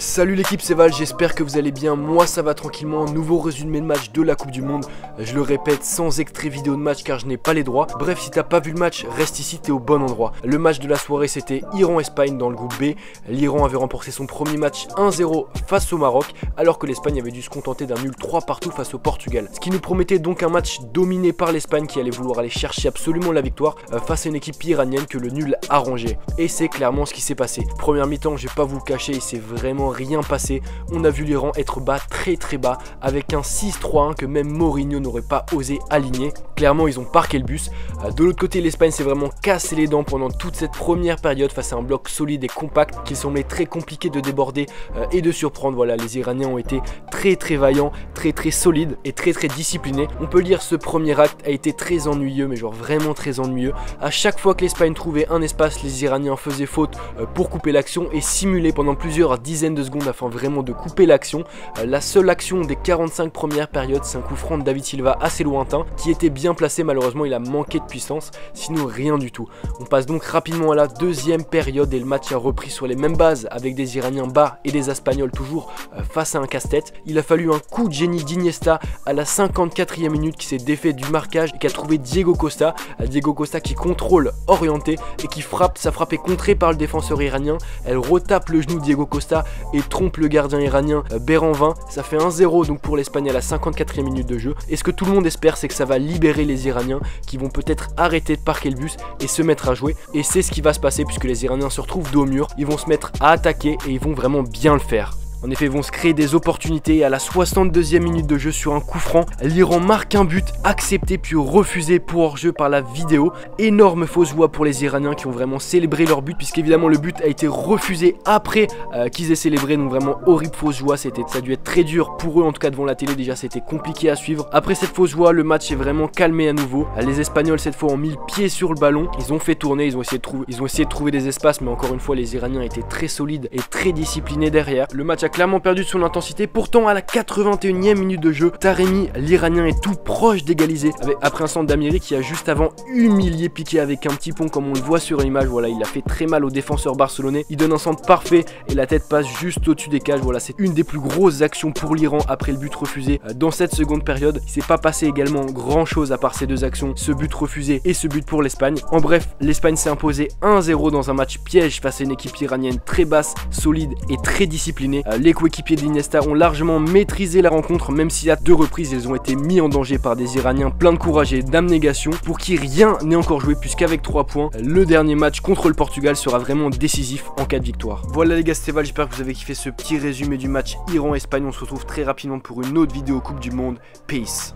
Salut l'équipe, c'est Val, j'espère que vous allez bien, moi ça va tranquillement, nouveau résumé de match de la Coupe du Monde, je le répète sans extrait vidéo de match car je n'ai pas les droits. Bref, si t'as pas vu le match, reste ici, t'es au bon endroit. Le match de la soirée c'était Iran-Espagne dans le groupe B, l'Iran avait remporté son premier match 1-0 face au Maroc, alors que l'Espagne avait dû se contenter d'un nul 3 partout face au Portugal. Ce qui nous promettait donc un match dominé par l'Espagne qui allait vouloir aller chercher absolument la victoire face à une équipe iranienne que le nul arrangeait. Et c'est clairement ce qui s'est passé. Première mi-temps, je vais pas vous le cacher, il s'est vraiment rien passé. On a vu l'Iran être bas, très bas, avec un 6-3-1 que même Mourinho n'aurait pas osé aligner. Clairement, ils ont parqué le bus. De l'autre côté, l'Espagne s'est vraiment cassé les dents pendant toute cette première période face à un bloc solide et compact qu'il semblait très compliqué de déborder et de surprendre. Voilà, les Iraniens ont été très vaillants, très solides et très disciplinés. On peut dire ce premier acte a été très ennuyeux, mais genre vraiment très ennuyeux. À chaque fois que l'Espagne trouvait un espace, les Iraniens faisaient faute pour couper l'action et simulaient pendant plusieurs dizaines de secondes afin vraiment de couper l'action. La seule action des 45 premières périodes, c'est un coup franc de David Silva assez lointain qui était bien placé, malheureusement il a manqué de puissance, sinon rien du tout. On passe donc rapidement à la deuxième période et le match a repris sur les mêmes bases avec des Iraniens bas et des Espagnols toujours face à un casse-tête. Il a fallu un coup de génie d'Iniesta à la 54e minute qui s'est défait du marquage et qui a trouvé Diego Costa. Diego Costa qui contrôle orienté et qui frappe, sa frappe est contrée par le défenseur iranien, elle retape le genou Diego Costa et trompe le gardien iranien Béranvin. Ça fait 1-0 donc pour l'Espagne à la 54e minute de jeu. Et ce que tout le monde espère, c'est que ça va libérer les Iraniens qui vont peut-être arrêter de parquer le bus et se mettre à jouer. Et c'est ce qui va se passer puisque les Iraniens se retrouvent dos au mur. Ils vont se mettre à attaquer et ils vont vraiment bien le faire. En effet, ils vont se créer des opportunités et à la 62e minute de jeu sur un coup franc, l'Iran marque un but accepté puis refusé pour hors-jeu par la vidéo. Énorme fausse joie pour les Iraniens qui ont vraiment célébré leur but puisqu'évidemment le but a été refusé après qu'ils aient célébré. Donc vraiment horrible fausse joie, ça a dû être très dur pour eux, en tout cas devant la télé déjà c'était compliqué à suivre. Après cette fausse joie, le match est vraiment calmé à nouveau. Les Espagnols cette fois ont mis le pied sur le ballon, ils ont fait tourner, ils ont essayé de trouver des espaces, mais encore une fois les Iraniens étaient très solides et très disciplinés derrière. Le match a clairement perdu de son intensité. Pourtant à la 81e minute de jeu, Taremi, l'Iranien, est tout proche d'égaliser après un centre d'Amiri qui a juste avant humilié Piqué avec un petit pont comme on le voit sur l'image. Voilà, il a fait très mal au défenseur barcelonais. Il donne un centre parfait et la tête passe juste au-dessus des cages. Voilà, c'est une des plus grosses actions pour l'Iran après le but refusé dans cette seconde période. Il s'est pas passé également grand chose à part ces deux actions, ce but refusé et ce but pour l'Espagne. En bref, l'Espagne s'est imposée 1-0 dans un match piège face à une équipe iranienne très basse, solide et très disciplinée. Les coéquipiers d'Iniesta ont largement maîtrisé la rencontre, même si à 2 reprises ils ont été mis en danger par des Iraniens pleins de courage et d'abnégation pour qui rien n'est encore joué, puisqu'avec 3 points, le dernier match contre le Portugal sera vraiment décisif en cas de victoire. Voilà les gars, c'était Val, j'espère que vous avez kiffé ce petit résumé du match Iran-Espagne. On se retrouve très rapidement pour une autre vidéo Coupe du Monde. Peace.